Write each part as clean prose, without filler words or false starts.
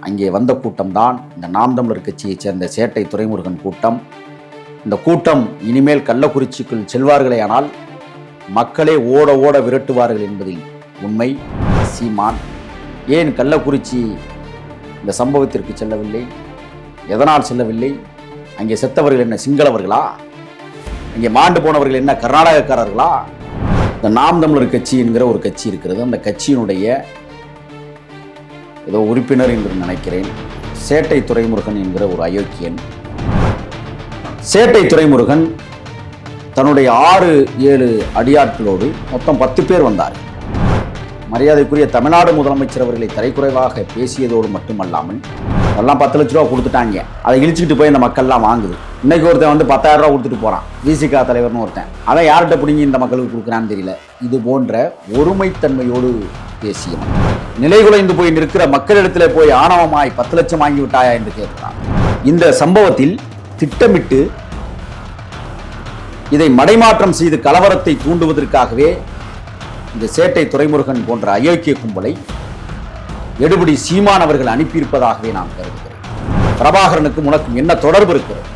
அங்கே வந்த கூட்டம்தான் இந்த நாம் தமிழர் கட்சியைச் சேர்ந்த சேட்டை துரைமுருகன் கூட்டம். இந்த கூட்டம் இனிமேல் கள்ளக்குறிச்சிக்குள் செல்வார்களேயானால் மக்களே ஓட ஓட விரட்டுவார்கள் என்பதில் உண்மை. சீமான் ஏன் கள்ளக்குறிச்சி இந்த சம்பவத்திற்கு செல்லவில்லை? எதனால் செல்லவில்லை? அங்கே செத்தவர்கள் என்ன சிங்களவர்களா? அங்கே மாண்டு போனவர்கள் என்ன கர்நாடகக்காரர்களா? இந்த நாம் தமிழர் கட்சி என்கிற ஒரு கட்சி இருக்கிறது. அந்த கட்சியினுடைய ஏதோ உறுப்பினர் என்று நினைக்கிறேன், சேட்டை துரைமுருகன் என்கிற ஒரு அயோக்கியன். சேட்டை துரைமுருகன் தன்னுடைய 6-7 அடியாட்களோடு மொத்தம் 10 பேர் வந்தார். மரியாதைக்குரிய தமிழ்நாடு முதலமைச்சர் அவர்களை தரைக்குறைவாக பேசியதோடு மட்டுமல்லாமல் அதெல்லாம் 10 லட்ச ரூபா கொடுத்துட்டாங்க, அதை இழிச்சுக்கிட்டு போய் இந்த மக்கள்லாம் வாங்குது. இன்னைக்கு ஒருத்தன் வந்து 10,000 ரூபா கொடுத்துட்டு போறான், விசிகா தலைவர்னு ஒருத்தன். அதை யார்கிட்ட பிடிங்கி இந்த மக்களுக்கு கொடுக்குறான்னு தெரியல. இது போன்ற ஒருமைத்தன்மையோடு பேசியவன் நிலைகுலைந்து போய் நிற்கிற மக்களிடத்தில் போய் ஆணவமாய் 10 லட்சம் வாங்கி விட்டாயா என்று கேட்கிறான். இந்த சம்பவத்தில் திட்டமிட்டு இதை மடைமாற்றம் செய்து கலவரத்தை தூண்டுவதற்காகவே இந்த சேட்டை துரைமுருகன் போன்ற அயோக்கிய கும்பலை எடுபடி சீமான் அவர்கள் அனுப்பியிருப்பதாகவே நாம் கருதுகிறோம். பிரபாகரனுக்கும் உனக்கும் என்ன தொடர்பு இருக்கிறது?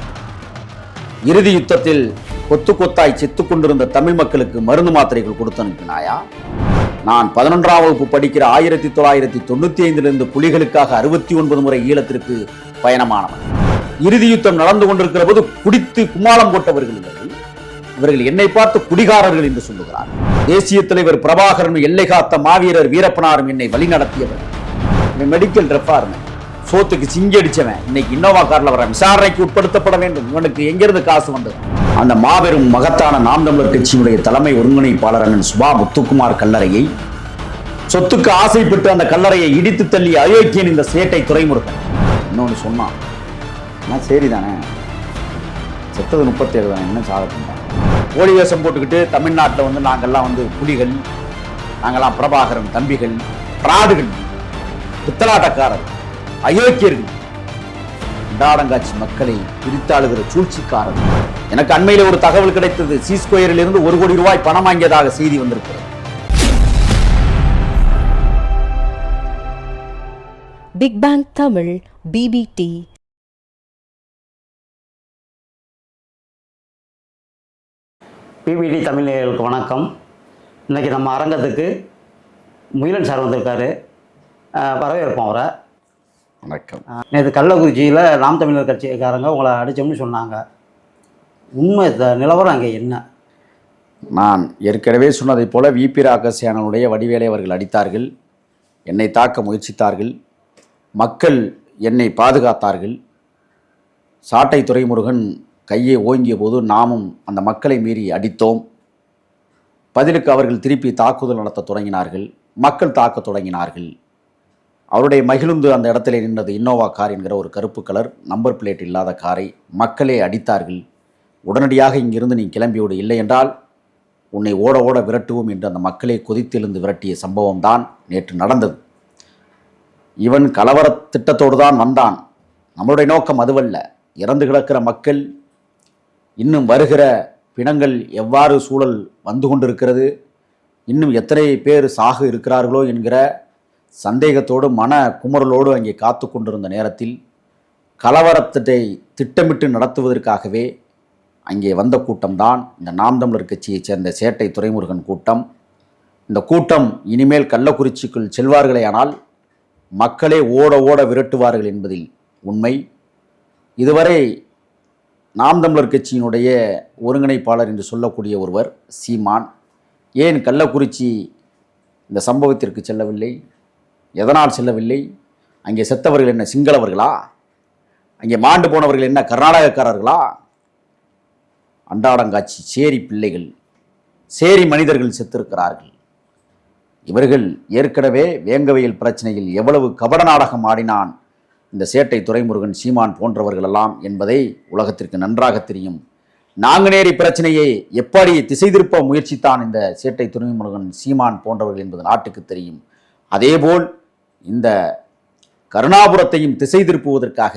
இறுதி யுத்தத்தில் கொத்து கொத்தாய் செத்துக் கொண்டிருந்த தமிழ் மக்களுக்கு மருந்து மாத்திரைகள் கொடுத்து அனுப்பினாயா? நான் 11ஆம் வகுப்பு படிக்கிற 1995 புலிகளுக்காக 69 முறை ஈழத்திற்கு பயணமானவன். இறுதி யுத்தம் நடந்து கொண்டிருக்கிற போது குடித்து கும்மாளம் போட்டவர்கள் இவர்கள் என்னை பார்த்து குடிகாரர்கள் என்று சொல்லுகிறார். தேசிய தலைவர் பிரபாகரன், எல்லை காத்த மாவீரர் வீரப்பனாரும் என்னை வழி நடத்தியவர். மெடிக்கல் ரெஃபார்ம் சோத்துக்கு சிங்கி அடிச்சவன் இன்னைக்கு இன்னோவா கார்ல வர விசாரணைக்கு உட்படுத்தப்பட வேண்டும். இவனுக்கு எங்கிருந்து காசு வந்தது? அந்த மாபெரும் மகத்தான நாம் தமிழர் கட்சியினுடைய தலைமை ஒருங்கிணைப்பாளர் அண்ணன் சுபா முத்துக்குமார் கல்லறையை, சொத்துக்கு ஆசைப்பட்டு அந்த கல்லறையை இடித்து தள்ளி அயோக்கியன் இந்த சேட்டை துரைமுருகன். இன்னொன்று சொன்னான், சரிதானே, செத்தது 37 தானே, என்ன சாதம் போலி வேஷம் போட்டுக்கிட்டு தமிழ்நாட்டில் வந்து நாங்கள்லாம் வந்து புலிகள், நாங்கள்லாம் பிரபாகரன் தம்பிகள், பிராடுகள், பித்தலாட்டக்காரர், அயோக்கியர்கள், இண்டாடங்காட்சி மக்களை பிரித்தாளுகிற சூழ்ச்சிக்காரர். எனக்கு அண்மையில் ஒரு தகவல் கிடைத்தது. C-Squareல் இருந்து 1 கோடி ரூபாய் பணம் வாங்கியதாக செய்தி வந்திருக்கிறது. Big bang Tamil BBT. BBT Tamil நேயர்களுக்கு வணக்கம். இன்றைக்கி நம்ம அரங்கத்துக்கு முயலன் சார் வந்திருக்காரு, வரவேற்போம் அவரை. வணக்கம். நேற்று கள்ளக்குறிச்சியில் நாம் தமிழர் கட்சிக்காரங்க உங்களை அடித்தோம்னு சொன்னாங்க. உண்மை நிலவரம் அங்கே என்ன? நான் ஏற்கனவே சொன்னதை போல VP ராகசியானுடைய வடிவேலை அவர்கள் அடித்தார்கள், என்னை தாக்க முயற்சித்தார்கள், மக்கள் என்னை பாதுகாத்தார்கள். சாட்டை துரைமுருகன் கையை ஓங்கிய போது நாமும் அந்த மக்களை மீறி அடித்தோம். பதிலுக்கு அவர்கள் திருப்பி தாக்குதல் நடத்த தொடங்கினார்கள், மக்கள் தாக்க தொடங்கினார்கள். அவருடைய மகிழுந்து அந்த இடத்துல நின்றது இன்னோவா கார் என்கிற ஒரு கருப்பு கலர் நம்பர் பிளேட் இல்லாத காரை மக்களே அடித்தார்கள். உடனடியாக இங்கிருந்து நீ கிளம்பியோடு, இல்லை என்றால் உன்னை ஓட ஓட விரட்டுவோம் என்று அந்த மக்களை கொதித்தெழுந்து விரட்டிய சம்பவம் தான் நேற்று நடந்தது. இவன் கலவர திட்டத்தோடு தான் வந்தான். நம்மளுடைய நோக்கம் அதுவல்ல. இறந்து கிடக்கிற மக்கள், இன்னும் வருகிற பிணங்கள் எவ்வாறு சூழல் வந்து கொண்டிருக்கிறது, இன்னும் எத்தனை பேர் சாக இருக்கிறார்களோ என்கிற சந்தேகத்தோடு மன குமுறலோடு அங்கே காத்து கொண்டிருந்த நேரத்தில் கலவரத்தை திட்டமிட்டு நடத்துவதற்காகவே அங்கே வந்த கூட்டம்தான் இந்த நாம் தமிழர் கட்சியைச் சேர்ந்த சேட்டை துரைமுருகன் கூட்டம். இந்த கூட்டம் இனிமேல் கள்ளக்குறிச்சிக்குள் செல்வார்களேயானால் மக்களே ஓட ஓட விரட்டுவார்கள் என்பதில் உண்மை. இதுவரை நாம் தமிழர் கட்சியினுடைய ஒருங்கிணைப்பாளர் என்று சொல்லக்கூடிய ஒருவர் சீமான் ஏன் கள்ளக்குறிச்சி இந்த சம்பவத்திற்கு செல்லவில்லை? எதனால் செல்லவில்லை? அங்கே செத்தவர்கள் என்ன சிங்களவர்களா? அங்கே மாண்டு போனவர்கள் என்ன கர்நாடகக்காரர்களா? அண்டாடங்காட்சி சேரி பிள்ளைகள், சேரி மனிதர்கள் செத்திருக்கிறார்கள். இவர்கள் ஏற்கனவே வேங்கவயல் பிரச்சனையில் எவ்வளவு கபட நாடகம் ஆடினான் இந்த சேட்டை துரைமுருகன், சீமான் போன்றவர்களெல்லாம் என்பதை உலகத்திற்கு நன்றாக தெரியும். நாங்குநேரி பிரச்சனையை எப்படி திசை திருப்ப முயற்சித்தான் இந்த சேட்டை துரைமுருகன், சீமான் போன்றவர்கள் என்பது நாட்டுக்கு தெரியும். அதேபோல் இந்த கருணாபுரத்தையும் திசை திருப்புவதற்காக,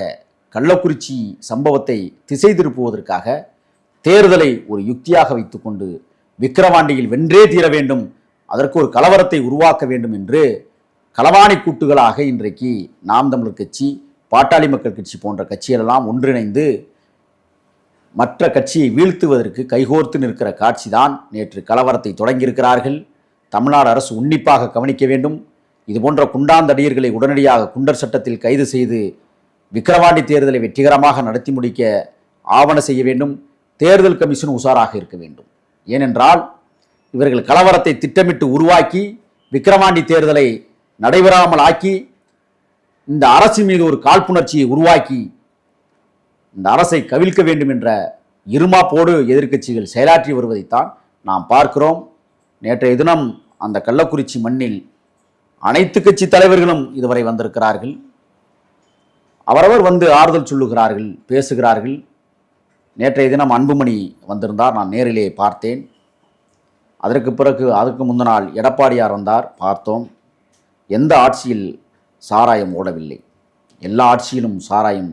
கள்ளக்குறிச்சி சம்பவத்தை திசை திருப்புவதற்காக தேர்தலை ஒரு யுக்தியாக வைத்துக்கொண்டு விக்கிரவாண்டியில் வென்றே தீர வேண்டும், அதற்கு ஒரு கலவரத்தை உருவாக்க வேண்டும் என்று களவாணி கூட்டுகளாக இன்றைக்கு நாம் தமிழர் கட்சி, பாட்டாளி மக்கள் கட்சி போன்ற கட்சிகளெல்லாம் ஒன்றிணைந்து மற்ற கட்சியை வீழ்த்துவதற்கு கைகோர்த்து நிற்கிற காட்சிதான் நேற்று கலவரத்தை தொடங்கியிருக்கிறார்கள். தமிழ்நாடு அரசு உன்னிப்பாக கவனிக்க வேண்டும். இதுபோன்ற குண்டாந்தடியர்களை உடனடியாக குண்டர் சட்டத்தில் கைது செய்து விக்கிரவாண்டி தேர்தலை வெற்றிகரமாக நடத்தி முடிக்க ஆவண செய்ய வேண்டும். தேர்தல் கமிஷன் உஷாராக இருக்க வேண்டும். ஏனென்றால் இவர்கள் கலவரத்தை திட்டமிட்டு உருவாக்கி விக்கிரவாண்டி தேர்தலை நடைபெறாமல் ஆக்கி இந்த அரசு மீது ஒரு காழ்ப்புணர்ச்சியை உருவாக்கி இந்த அரசை கவிழ்க்க வேண்டும் என்ற இருமாப்போடு எதிர்க்கட்சிகள் செயலாற்றி வருவதைத்தான் நாம் பார்க்கிறோம். நேற்றைய தினம் அந்த கள்ளக்குறிச்சி மண்ணில் அனைத்து கட்சி தலைவர்களும் இதுவரை வந்திருக்கிறார்கள். அவரவர் வந்து ஆறுதல் சொல்லுகிறார்கள், பேசுகிறார்கள். நேற்றைய தினம் அன்புமணி வந்திருந்தார், நான் நேரிலே பார்த்தேன். அதற்கு முந்த நாள் எடப்பாடியார் வந்தார், பார்த்தோம். எந்த ஆட்சியில் சாராயம் ஓடவில்லை? எல்லா ஆட்சியிலும் சாராயம்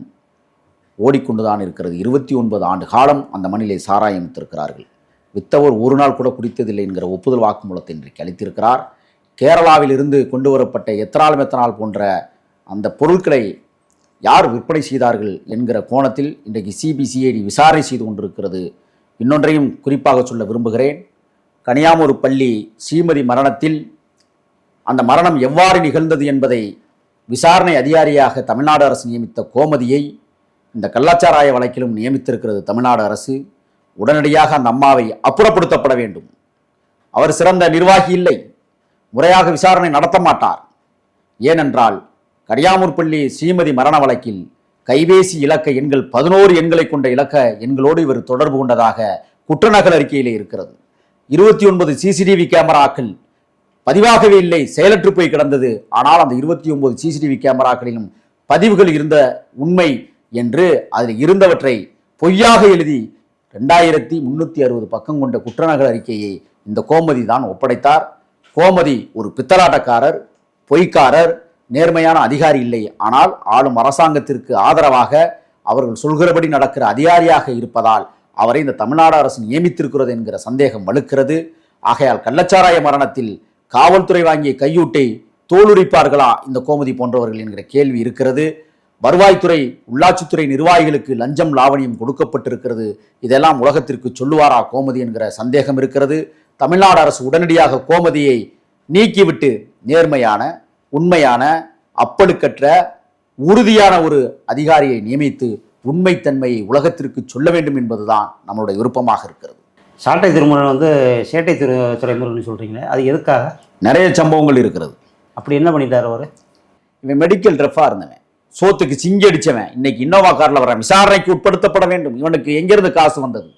ஓடிக்கொண்டுதான் இருக்கிறது. 29 ஆண்டு காலம் அந்த மண்ணிலே சாராயம் வித்திருக்கிறார்கள். வித்தவர் ஒரு நாள் கூட குடித்ததில்லை என்கிற ஒப்புதல் வாக்குமூலத்தை இன்றைக்கு அளித்திருக்கிறார். கேரளாவில் இருந்து கொண்டு வரப்பட்ட எத்தனால் மெத்தனால் போன்ற அந்த பொருட்களை யார் விற்பனை செய்தார்கள் என்கிற கோணத்தில் இன்றைக்கு சிபிசிஐடி விசாரணை செய்து கொண்டிருக்கிறது. இன்னொன்றையும் குறிப்பாக சொல்ல விரும்புகிறேன். கனியாமூர் பள்ளி ஸ்ரீமதி மரணத்தில் அந்த மரணம் எவ்வாறு நிகழ்ந்தது என்பதை விசாரணை அதிகாரியாக தமிழ்நாடு அரசு நியமித்த கோமதியை இந்த கள்ளச்சாராய வழக்கிலும் நியமித்திருக்கிறது தமிழ்நாடு அரசு. உடனடியாக அந்த அம்மாவை அப்புறப்படுத்தப்பட வேண்டும். அவர் சிறந்த நிர்வாகி இல்லை, முறையாக விசாரணை நடத்த மாட்டார். ஏனென்றால் கனியாமூர் பள்ளி ஸ்ரீமதி மரண வழக்கில் கைபேசி இலக்க எண்கள் 11 எண்களை கொண்ட இலக்க எண்களோடு இவர் தொடர்பு கொண்டதாக குற்றநகல் அறிக்கையிலே இருக்கிறது. 29 சிசிடிவி கேமராக்கள் பதிவாகவே இல்லை, செயலற்று போய் கிடந்தது. ஆனால் அந்த 29 சிசிடிவி கேமராக்களிலும் பதிவுகள் இருந்த உண்மை என்று அதில் இருந்தவற்றை பொய்யாக எழுதி 2360 பக்கம் கொண்ட குற்றநகல் அறிக்கையை இந்த கோமதி தான் ஒப்படைத்தார். கோமதி ஒரு பித்தலாட்டக்காரர், பொய்க்காரர், நேர்மையான அதிகாரி இல்லை. ஆனால் ஆளும் அரசாங்கத்திற்கு ஆதரவாக அவர்கள் சொல்கிறபடி நடக்கிற அதிகாரியாக இருப்பதால் அவரை இந்த தமிழ்நாடு அரசு நியமித்திருக்கிறது என்கிற சந்தேகம் வலுக்கிறது. ஆகையால் கள்ளச்சாராய மரணத்தில் காவல்துறை வாங்கிய கையூட்டை தோலுரிப்பார்களா இந்த கோமதி போன்றவர்கள் என்கிற கேள்வி இருக்கிறது. வருவாய்த்துறை, உள்ளாட்சித்துறை நிர்வாகிகளுக்கு லஞ்சம் லாவணியம் கொடுக்கப்பட்டிருக்கிறது. இதெல்லாம் உலகத்திற்கு சொல்லுவாரா கோமதி என்கிற சந்தேகம் இருக்கிறது. தமிழ்நாடு அரசு உடனடியாக கோமதியை நீக்கிவிட்டு நேர்மையான, உண்மையான, அப்பழுக்கற்ற, உறுதியான ஒரு அதிகாரியை நியமித்து உண்மைத்தன்மையை உலகத்திற்கு சொல்ல வேண்டும் என்பதுதான் நம்மளுடைய விருப்பமாக இருக்கிறது. சாட்டை திருமுருகன் வந்து சேட்டை துறைமுருகன் சொல்கிறீங்களே, அது எதுக்காக? நிறைய சம்பவங்கள் இருக்கிறது. அப்படி என்ன பண்ணிட்டார் அவர்? இவன் மெடிக்கல் ரெஃபாக இருந்தவன், சோத்துக்கு சிங்கி அடித்தவன், இன்னைக்கு இன்னோவா காரில் வர விசாரணைக்கு உட்படுத்தப்பட வேண்டும். இவனுக்கு எங்கிருந்து காசு வந்தது?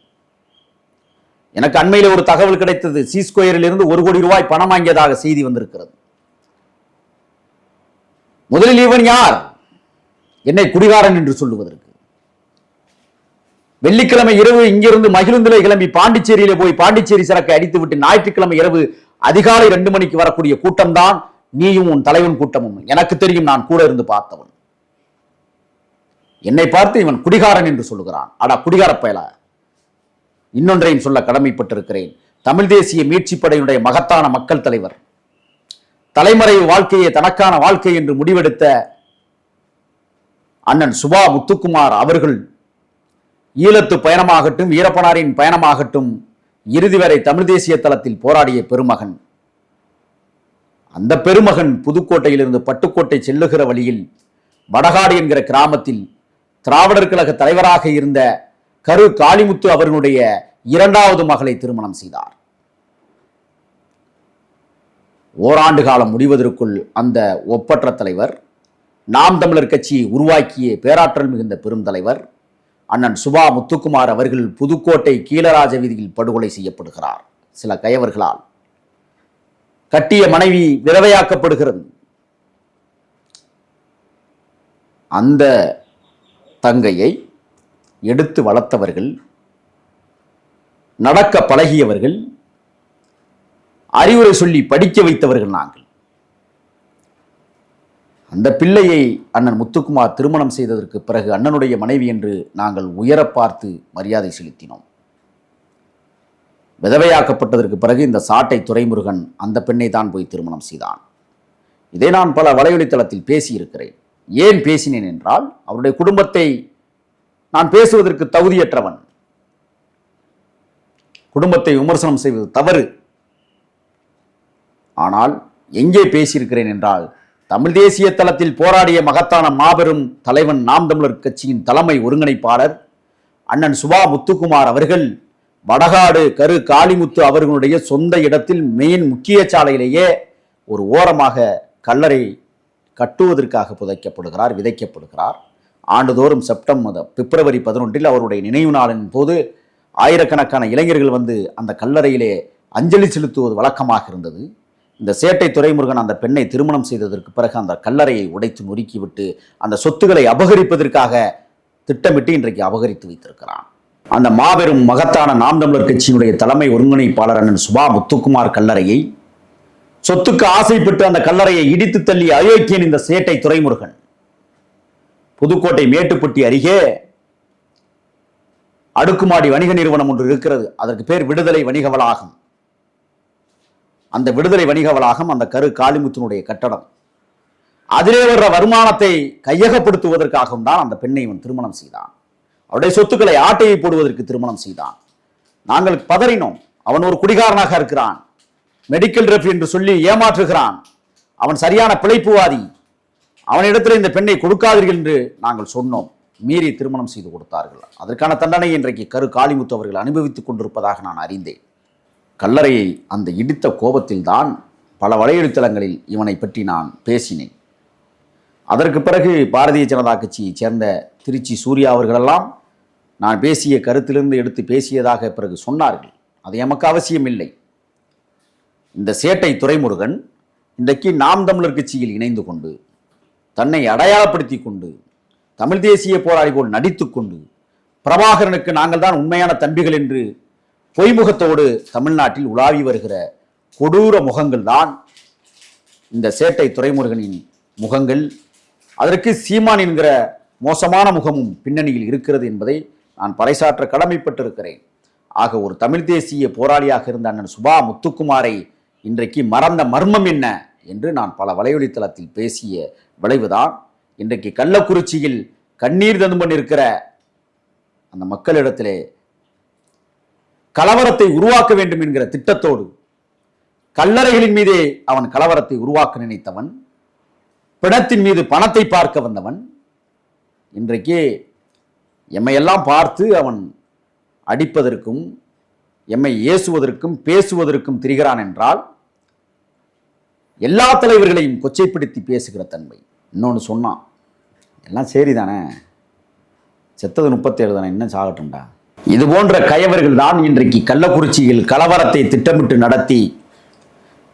எனக்கு அண்மையில் ஒரு தகவல் கிடைத்தது. சி ஸ்கொயரில் இருந்து 1 கோடி ரூபாய் பணம் வாங்கியதாக செய்தி வந்திருக்கிறது. முதலில் இவன் யார் என்னை குடிகாரன் என்று சொல்லுவதற்கு? வெள்ளிக்கிழமை இரவு இங்கிருந்து மகிழுந்திலே கிளம்பி பாண்டிச்சேரியிலே போய் பாண்டிச்சேரி சரக்கை அடித்து விட்டு ஞாயிற்றுக்கிழமை இரவு அதிகாலை 2 மணிக்கு வரக்கூடிய கூட்டம் தான் நீயும் உன் தலைவன் கூட்டமும். எனக்கு தெரியும், நான் கூட இருந்து பார்த்தவன். என்னை பார்த்து இவன் குடிகாரன் என்று சொல்லுகிறான். அடா குடிகார பயலா! இன்னொன்றையும் சொல்ல கடமைப்பட்டிருக்கிறேன். தமிழ் தேசிய மீட்சி படையினுடைய மகத்தான மக்கள் தலைவர், தலைமறைவு வாழ்க்கையை தனக்கான வாழ்க்கை என்று முடிவெடுத்த அண்ணன் சுபா முத்துக்குமார் அவர்கள் ஈழத்து பயணமாகட்டும், வீரப்பனாரின் பயணமாகட்டும், இறுதி வரை தமிழ் தேசிய தளத்தில் போராடிய பெருமகன். அந்த பெருமகன் புதுக்கோட்டையிலிருந்து பட்டுக்கோட்டை செல்லுகிற வழியில் வடகாடு என்கிற கிராமத்தில் திராவிடர் கழக தலைவராக இருந்த கரு காளிமுத்து அவர்களுடைய 2வது மகளை திருமணம் செய்தார். ஓராண்டு காலம் முடிவதற்குள் அந்த ஒப்பற்ற தலைவர், நாம் தமிழர் கட்சியை உருவாக்கிய பேராற்றல் மிகுந்த பெரும் தலைவர் அண்ணன் சுபா முத்துக்குமார் அவர்கள் புதுக்கோட்டை கீழராஜ வீதியில் படுகொலை செய்யப்படுகிறார். சில கயவர்களால் கட்டிய மனைவி விதவையாக்கப்படுகிறது. அந்த தங்கையை எடுத்து வளர்த்தவர்கள், நடக்க பழகியவர்கள், அறிவுரை சொல்லி படிக்க வைத்தவர்கள் நாங்கள். அந்த பிள்ளையை அண்ணன் முத்துக்குமார் திருமணம் செய்ததற்கு பிறகு அண்ணனுடைய மனைவி என்று நாங்கள் உயர பார்த்து மரியாதை செலுத்தினோம். விதவையாக்கப்பட்டதற்கு பிறகு இந்த சாட்டை துரைமுருகன் அந்த பெண்ணை தான் போய் திருமணம் செய்தான். இதை நான் பல வலைவலித்தளத்தில் பேசியிருக்கிறேன். ஏன் பேசினேன் என்றால், அவருடைய குடும்பத்தை நான் பேசுவதற்கு தகுதியற்றவன். குடும்பத்தை விமர்சனம் செய்வது தவறு. ஆனால் எங்கே பேசியிருக்கிறேன் என்றால், தமிழ் தேசிய தளத்தில் போராடிய மகத்தான மாபெரும் தலைவன் நாம் தமிழர் கட்சியின் தலைமை ஒருங்கிணைப்பாளர் அண்ணன் சுபா முத்துக்குமார் அவர்கள் வடகாடு கரு காளிமுத்து அவர்களுடைய சொந்த இடத்தில் மெயின் முக்கிய சாலையிலேயே ஒரு ஓரமாக கல்லறை கட்டுவதற்காக புதைக்கப்படுகிறார், விதைக்கப்படுகிறார். ஆண்டுதோறும் பிப்ரவரி 11 அவருடைய நினைவு நாளின் போது ஆயிரக்கணக்கான இளைஞர்கள் வந்து அந்த கல்லறையிலே அஞ்சலி செலுத்துவது வழக்கமாக இருந்தது. இந்த சேட்டை துரைமுருகன் அந்த பெண்ணை திருமணம் செய்ததற்கு பிறகு அந்த கல்லறையை உடைத்து நொறுக்கிவிட்டு அந்த சொத்துக்களை அபகரிப்பதற்காக திட்டமிட்டு இன்றைக்கு அபகரித்து வைத்திருக்கிறான். அந்த மாபெரும் மகத்தான நாம் தமிழர் கட்சியினுடைய தலைமை ஒருங்கிணைப்பாளர் அண்ணன் சுபா முத்துக்குமார் கல்லறையை, சொத்துக்கு ஆசைப்பட்டு அந்த கல்லறையை இடித்து தள்ளி அயோக்கியன் இந்த சேட்டை துரைமுருகன். புதுக்கோட்டை மேட்டுப்பட்டி அருகே அடுக்குமாடி வணிக நிறுவனம் ஒன்று இருக்கிறது. அதற்கு பேர் விடுதலை வணிக வளாகம். அந்த விடுதலை வணிக வளாகம் அந்த கரு காளிமுத்தினுடைய கட்டடம். அதிலே வர்ற வருமானத்தை கையகப்படுத்துவதற்காகவும் தான் அந்த பெண்ணை இவன் திருமணம் செய்தான். அவருடைய சொத்துக்களை ஆட்டையை போடுவதற்கு திருமணம் செய்தான். நாங்கள் பதறினோம். அவன் ஒரு குடிகாரனாக இருக்கிறான், மெடிக்கல் ரெஃப் என்று சொல்லி ஏமாற்றுகிறான், அவன் சரியான பிழைப்புவாதி, அவனிடத்தில் இந்த பெண்ணை கொடுக்காதீர்கள் என்று நாங்கள் சொன்னோம். மீறி திருமணம் செய்து கொடுத்தார்கள். அதற்கான தண்டனை இன்றைக்கு கரு காளிமுத்து அவர்கள் அனுபவித்துக் கொண்டிருப்பதாக நான் அறிந்தேன். கல்லறையை அந்த இடித்த கோபத்தில் தான் பல வலையெழுத்தளங்களில் இவனை பற்றி நான் பேசினேன். அதற்கு பிறகு பாரதிய ஜனதா கட்சியைச் சேர்ந்த திருச்சி சூர்யா அவர்களெல்லாம் நான் பேசிய கருத்திலிருந்து எடுத்து பேசியதாக பிறகு சொன்னார்கள். அது எமக்கு அவசியம் இல்லை. இந்த சேட்டை துரைமுருகன் இன்றைக்கு நாம் தமிழர் கட்சியில் இணைந்து கொண்டு தன்னை அடையாளப்படுத்தி கொண்டு தமிழ் தேசிய போராளி போல் நடித்து கொண்டு பிரபாகரனுக்கு நாங்கள் தான் உண்மையான தம்பிகள் என்று பொய்முகத்தோடு தமிழ்நாட்டில் உலாவி வருகிற கொடூர முகங்கள் தான் இந்த சேட்டை துரைமுருகனின் முகங்கள். அதற்கு சீமான் என்கிற மோசமான முகமும் பின்னணியில் இருக்கிறது என்பதை நான் பறைசாற்ற கடமைப்பட்டிருக்கிறேன். ஆக ஒரு தமிழ் தேசிய போராளியாக இருந்த அண்ணன் சுபா முத்துக்குமாரை இன்றைக்கு மறந்த மர்மம் என்ன என்று நான் பல வலையொலித்தளத்தில் பேசிய விளைவுதான் இன்றைக்கு கள்ளக்குறிச்சியில் கண்ணீர் ததும்பன் இருக்கிற அந்த மக்களிடத்திலே கலவரத்தை உருவாக்க வேண்டும் என்கிற திட்டத்தோடு கல்லறைகளின் மீதே அவன் கலவரத்தை உருவாக்க நினைத்தவன், பிணத்தின் மீது பணத்தை பார்க்க வந்தவன், இன்றைக்கு எம்மையெல்லாம் பார்த்து அவன் அடிப்பதற்கும் எம்மை ஏசுவதற்கும் பேசுவதற்கும் திரிகிறான் என்றால் எல்லா தலைவர்களையும் கொச்சைப்படுத்தி பேசுகிற தன்மை. இன்னொன்று சொன்னான், எல்லாம் சரிதானே, செத்தது 37 தானே, இன்னும் சாகட்டும்டா. இது போன்ற கயவர்கள் தான் இன்றைக்கு கள்ளக்குறிச்சியில் கலவரத்தை திட்டமிட்டு நடத்தி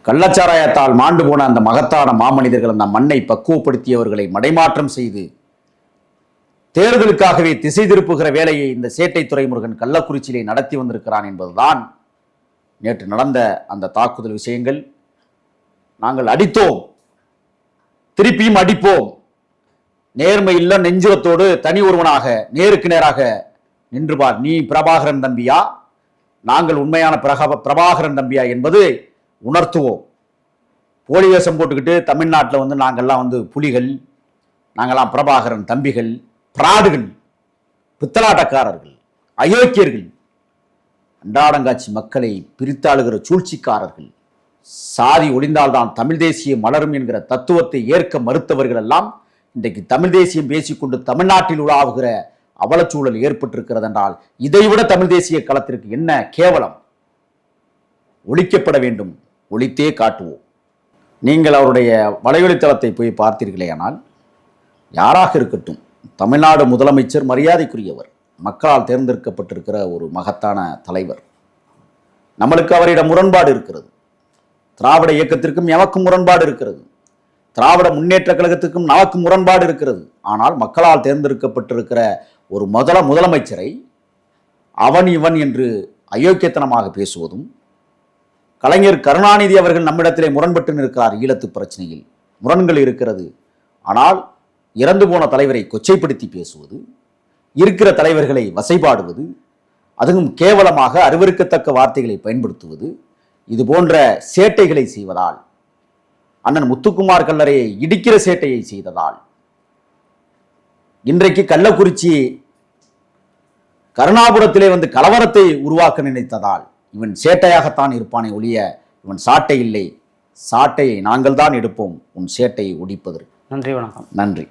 கள்ளச்சாராயத்தால் மாண்டு போன அந்த மகத்தான மாமனிதர்கள், அந்த மண்ணை பக்குவப்படுத்தியவர்களை மடைமாற்றம் செய்து தேர்தலுக்காகவே திசை திருப்புகிற வேலையை இந்த சேட்டை துரைமுருகன் கள்ளக்குறிச்சியிலே நடத்தி வந்திருக்கிறான் என்பதுதான் நேற்று நடந்த அந்த தாக்குதல் விஷயங்கள். நாங்கள் அடித்தோம், திருப்பியும் அடிப்போம். நேர்மை இல்ல நெஞ்சுரத்தோடு தனி ஒருவனாக நேருக்கு நேராக நின்று பார். நீ பிரபாகரன் தம்பியா, நாங்கள் உண்மையான பிரபாகரன் தம்பியா என்பது உணர்த்துவோம். போலி வேஷம் போட்டுக்கிட்டு தமிழ்நாட்டில் வந்து நாங்கள்லாம் வந்து புலிகள், நாங்கள்லாம் பிரபாகரன் தம்பிகள், பிராடுகள், பித்தலாட்டக்காரர்கள், அயோக்கியர்கள், அன்றாடங்காட்சி மக்களை பிரித்தாளுகிற சூழ்ச்சிக்காரர்கள், சாதி ஒளிந்தால்தான் தமிழ் தேசியம் மலரும் என்கிற தத்துவத்தை ஏற்க மறுத்தவர்கள் எல்லாம் இன்றைக்கு தமிழ் தேசியம் பேசிக்கொண்டு தமிழ்நாட்டில் உலாவுகிற அவலச்சூழல் ஏற்பட்டிருக்கிறது என்றால் இதைவிட தமிழ் தேசிய களத்திற்கு என்ன கேவலம்! ஒழிக்கப்பட வேண்டும், ஒழித்தே காட்டுவோம். நீங்கள் அவருடைய வலைவலித்தளத்தை போய் பார்த்தீர்களேயானால், யாராக இருக்கட்டும், தமிழ்நாடு முதலமைச்சர் மரியாதைக்குரியவர், மக்களால் தேர்ந்தெடுக்கப்பட்டிருக்கிற ஒரு மகத்தான தலைவர். நம்மளுக்கு அவரிடம் முரண்பாடு இருக்கிறது. திராவிட இயக்கத்திற்கும் எமக்கும் முரண்பாடு இருக்கிறது. திராவிட முன்னேற்ற கழகத்துக்கும் நமக்கு முரண்பாடு இருக்கிறது. ஆனால் மக்களால் தேர்ந்தெடுக்கப்பட்டிருக்கிற ஒரு முதலமைச்சரை அவன் இவன் என்று அயோக்கியத்தனமாக பேசுவதும், கலைஞர் கருணாநிதி அவர்கள் நம்மிடத்திலே முரண்பட்டு நிற்கிறார். ஈழத்து பிரச்சனையில் முரண்கள் இருக்கிறது. ஆனால் இறந்து போன தலைவரை கொச்சைப்படுத்தி பேசுவது, இருக்கிற தலைவர்களை வசைபாடுவது, அதுவும் கேவலமாக அருவருக்கத்தக்க வார்த்தைகளை பயன்படுத்துவது, இது போன்ற சேட்டைகளை செய்வதால் அண்ணன் முத்துக்குமார் கல்லறையை இடிக்கிற சேட்டையை செய்ததால், இன்றைக்கு கள்ளக்குறிச்சி கருணாபுரத்திலே வந்து கலவரத்தை உருவாக்க நினைத்ததால் இவன் சேட்டையாகத்தான் இருப்பானே ஒழிய இவன் சாட்டை இல்லை. சாட்டையை நாங்கள் தான் எடுப்போம் உன் சேட்டையை ஒடிப்பதற்கு. நன்றி, வணக்கம். நன்றி.